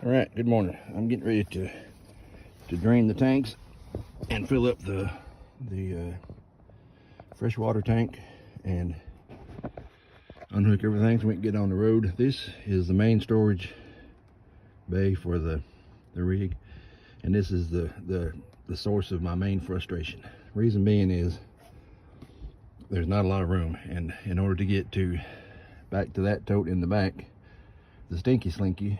All right, good morning. I'm getting ready to drain the tanks and fill up the freshwater tank and unhook everything so we can get on the road. This is the main storage bay for the rig, and this is the source of my main frustration. Reason being is there's not a lot of room, and in order to get back to that tote in the back, the Stinky Slinky,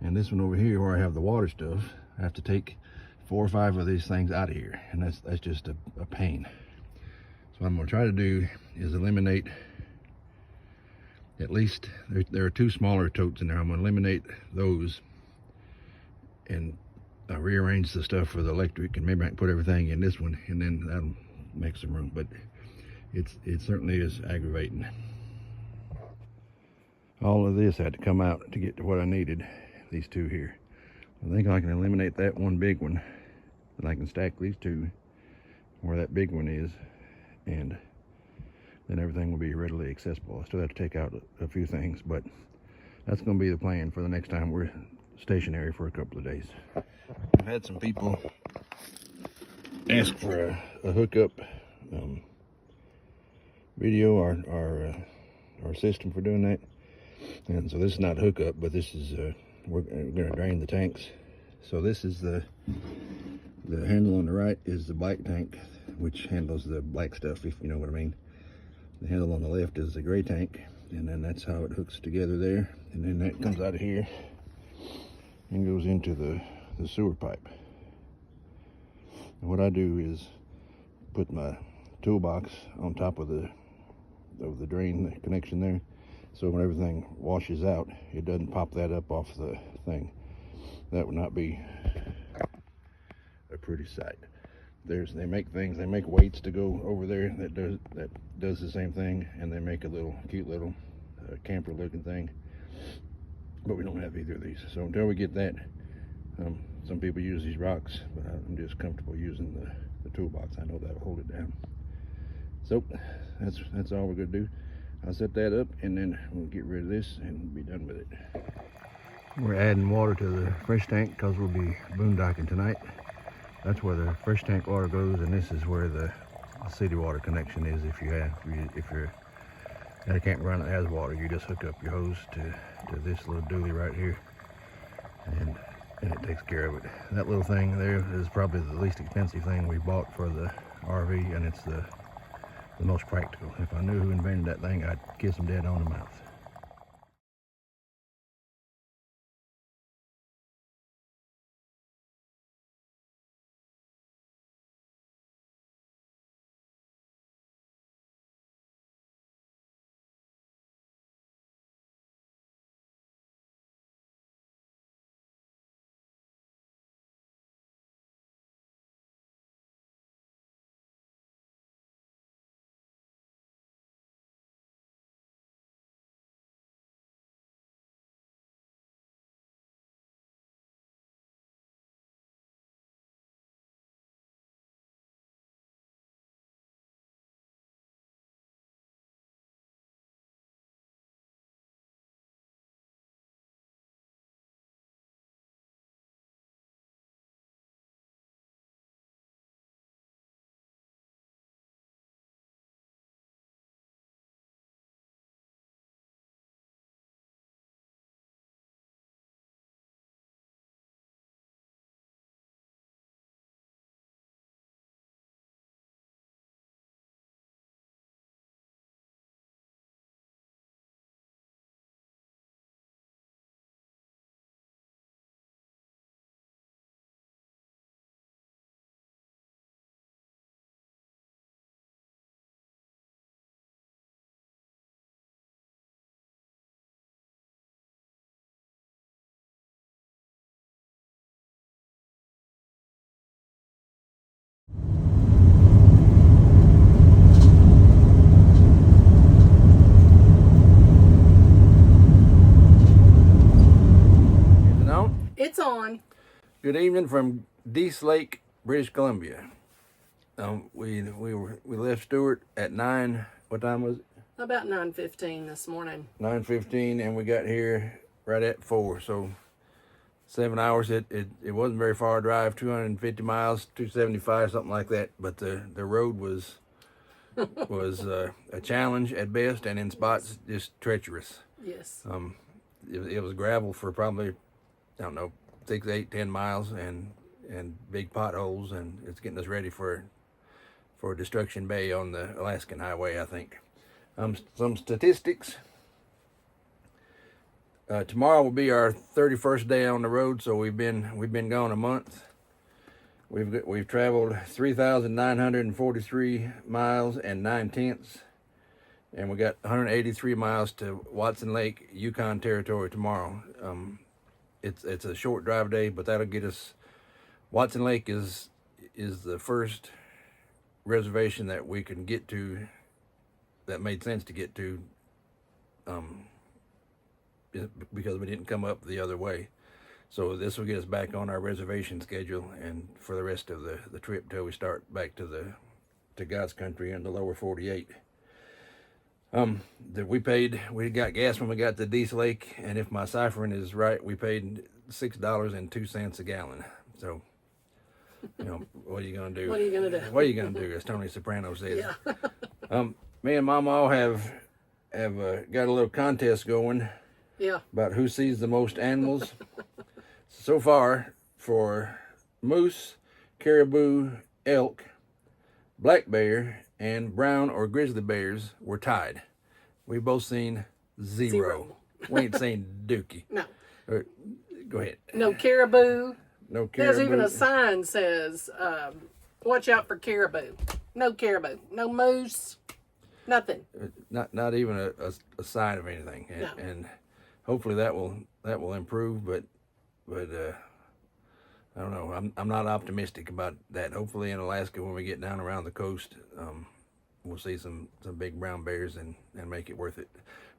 and this one over here where I have the water stuff, I have to take 4 or 5 of these things out of here, and that's just a pain. So what I'm going to try to do is eliminate at least, there are 2 smaller totes in there. I'm going to eliminate those and rearrange the stuff for the electric, and maybe I can put everything in this one, and then that'll make some room. But it certainly is aggravating. All of this had to come out to get to what I needed, these 2 here. I think I can eliminate that one big one, and I can stack these 2 where that big one is, and then everything will be readily accessible. I still have to take out a few things, but that's going to be the plan for the next time we're stationary for a couple of days. I've had some people ask for a hookup video or system for doing that, and so this is not hookup, but this is we're going to drain the tanks. So this is the handle on the right is the black tank, which handles the black stuff, if you know what I mean. The handle on the left is the gray tank, and then that's how it hooks together there, and then that comes out of here and goes into the sewer pipe. And what I do is put my toolbox on top of the drain, the connection there, so when everything washes out, it doesn't pop that up off the thing. That would not be a pretty sight. They make weights to go over there that does the same thing, and they make a cute little camper looking thing, but we don't have either of these. So until we get that, some people use these rocks, but I'm just comfortable using the toolbox. I know that'll hold it down. So that's all we're gonna do. I'll set that up, and then we'll get rid of this and be done with it. We're adding water to the fresh tank because we'll be boondocking tonight. That's where the fresh tank water goes, and this is where the city water connection is. If you're at a campground that has water, you just hook up your hose to this little dually right here, and it takes care of it. That little thing there is probably the least expensive thing we bought for the RV, and it's the most practical. If I knew who invented that thing, I'd kiss him dead on the mouth. It's on. Good evening from Dease Lake, British Columbia. We left Stewart at 9. What time was it? About 9:15 this morning. 9:15, and we got here right at 4. So 7 hours. It wasn't very far a drive, 250 miles, 275, something like that. But the road was a challenge at best, and in spots just treacherous. Yes. It was gravel for probably, I don't know, 6, 8, 10 miles, and big potholes, and it's getting us ready for Destruction Bay on the Alaskan Highway, I think. Some statistics. Tomorrow will be our 31st day on the road, so we've been gone a month. We've traveled 3,943 miles and 9/10, and we got 183 miles to Watson Lake, Yukon Territory tomorrow. It's a short drive day, but that'll get us. Watson Lake is the first reservation that we can get to that made sense to get to, because we didn't come up the other way. So this will get us back on our reservation schedule, and for the rest of the trip till we start back to God's country in the lower 48. We got gas when we got to Dease Lake, and if my ciphering is right, we paid $6.02 a gallon. So, what are you gonna do? What are you gonna do? What are you gonna do? As Tony Soprano says. Yeah. Me and Mama all have got a little contest going. Yeah. About who sees the most animals. So far, for moose, caribou, elk, black bear, and brown or grizzly bears, we're tied. We've both seen zero. We ain't seen dookie. No. Go ahead. No caribou. No caribou. There's even a sign says, watch out for caribou. No caribou. No moose. Nothing. Not even a sign of anything. No. And hopefully that will improve, but I don't know. I'm not optimistic about that. Hopefully in Alaska, when we get down around the coast, we'll see some big brown bears and make it worth it.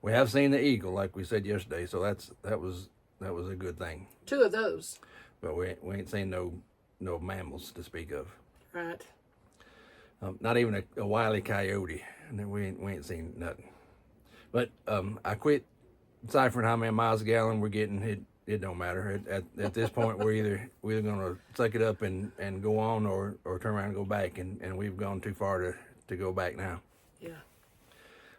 We have seen the eagle, like we said yesterday, so that was a good thing. 2 of those. But we ain't seen no mammals to speak of. Right. Not even a wily coyote, and we ain't seen nothing. But I quit ciphering how many miles a gallon we're getting. It don't matter. At this point, we're either gonna suck it up and go on, or turn around and go back, and we've gone too far to go back now. Yeah.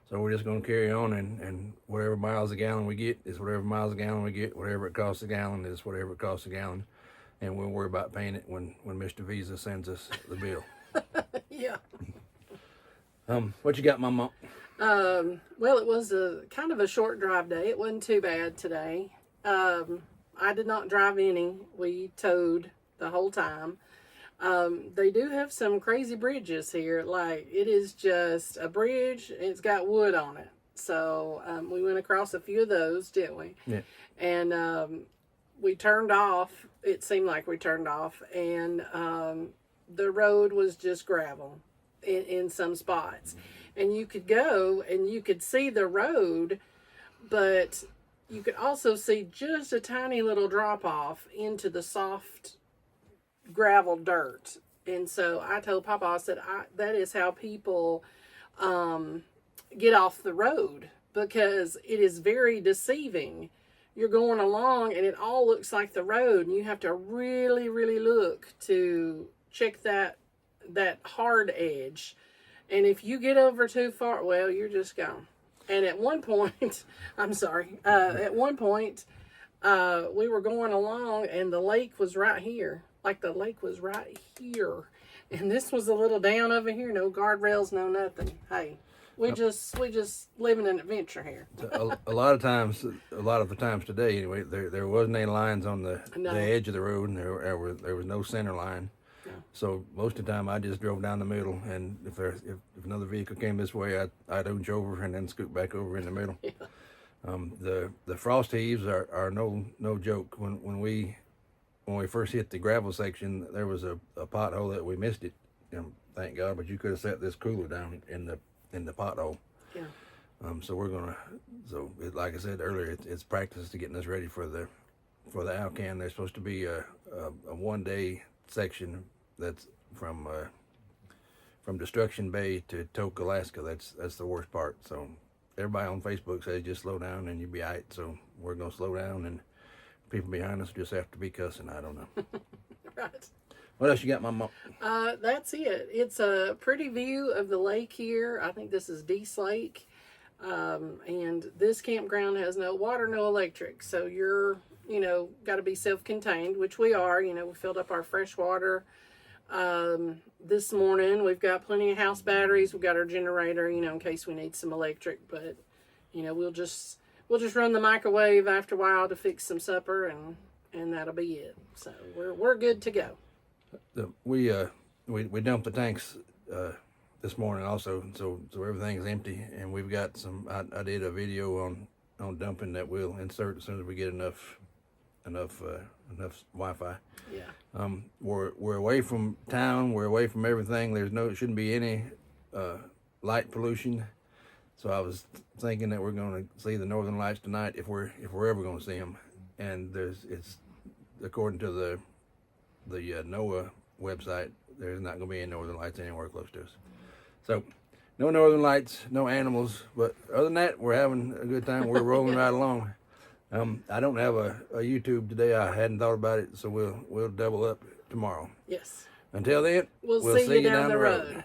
So we're just gonna carry on, and whatever miles a gallon we get is whatever miles a gallon we get. Whatever it costs a gallon is whatever it costs a gallon, and we'll worry about paying it when Mr. Visa sends us the bill. Yeah. What you got, Mama? Well, it was a kind of a short drive day. It wasn't too bad today. I did not drive any. We towed the whole time. They do have some crazy bridges here. Like, it is just a bridge. It's got wood on it. So, we went across a few of those, didn't we? Yeah. And, we turned off. It seemed like we turned off. And, the road was just gravel in some spots. And you could go and you could see the road, but you could also see just a tiny little drop off into the soft gravel dirt. And so I told Papa, I said, that is how people get off the road, because it is very deceiving. You're going along and it all looks like the road, and you have to really, really look to check that hard edge. And if you get over too far, well, you're just gone. And at one point, at one point, we were going along and the lake was right here. Like, the lake was right here. And this was a little down over here. No guardrails, no nothing. Hey, we just living an adventure here. a lot of the times today, anyway, there wasn't any lines on the edge of the road, and there was no center line. Yeah. So most of the time I just drove down the middle, and if another vehicle came this way, I'd ooch over and then scoot back over in the middle. Yeah. The frost heaves are no joke. When we first hit the gravel section, there was a pothole that we missed it. Thank God, but you could have set this cooler down in the pothole. Yeah. Like I said earlier, it's practice to getting us ready for the Alcan. There's supposed to be a 1-day section that's from Destruction Bay to Tok, Alaska. That's the worst part. So everybody on Facebook says just slow down and you'll be all right. So we're gonna slow down, and people behind us just have to be cussing. I don't know. Right. What else you got, Mama? That's it. It's a pretty view of the lake here. I think this is Dease Lake. And this campground has no water, no electric. So you're, got to be self-contained, which we are. We filled up our fresh water this morning. We've got plenty of house batteries. We've got our generator, in case we need some electric. But, we'll just run the microwave after a while to fix some supper, and that'll be it. So we're good to go. We dumped the tanks this morning also, so everything's empty, and we've got some. I did a video on dumping that we'll insert as soon as we get enough Wi-Fi. Yeah. We're away from town. We're away from everything. Shouldn't be any light pollution. So I was thinking that we're going to see the Northern Lights tonight if we're ever going to see them. And it's according to the NOAA website, there's not going to be any Northern Lights anywhere close to us. So no Northern Lights, no animals. But other than that, we're having a good time. We're rolling right along. I don't have a YouTube today. I hadn't thought about it, so we'll double up tomorrow. Yes. Until then, we'll see you down the road.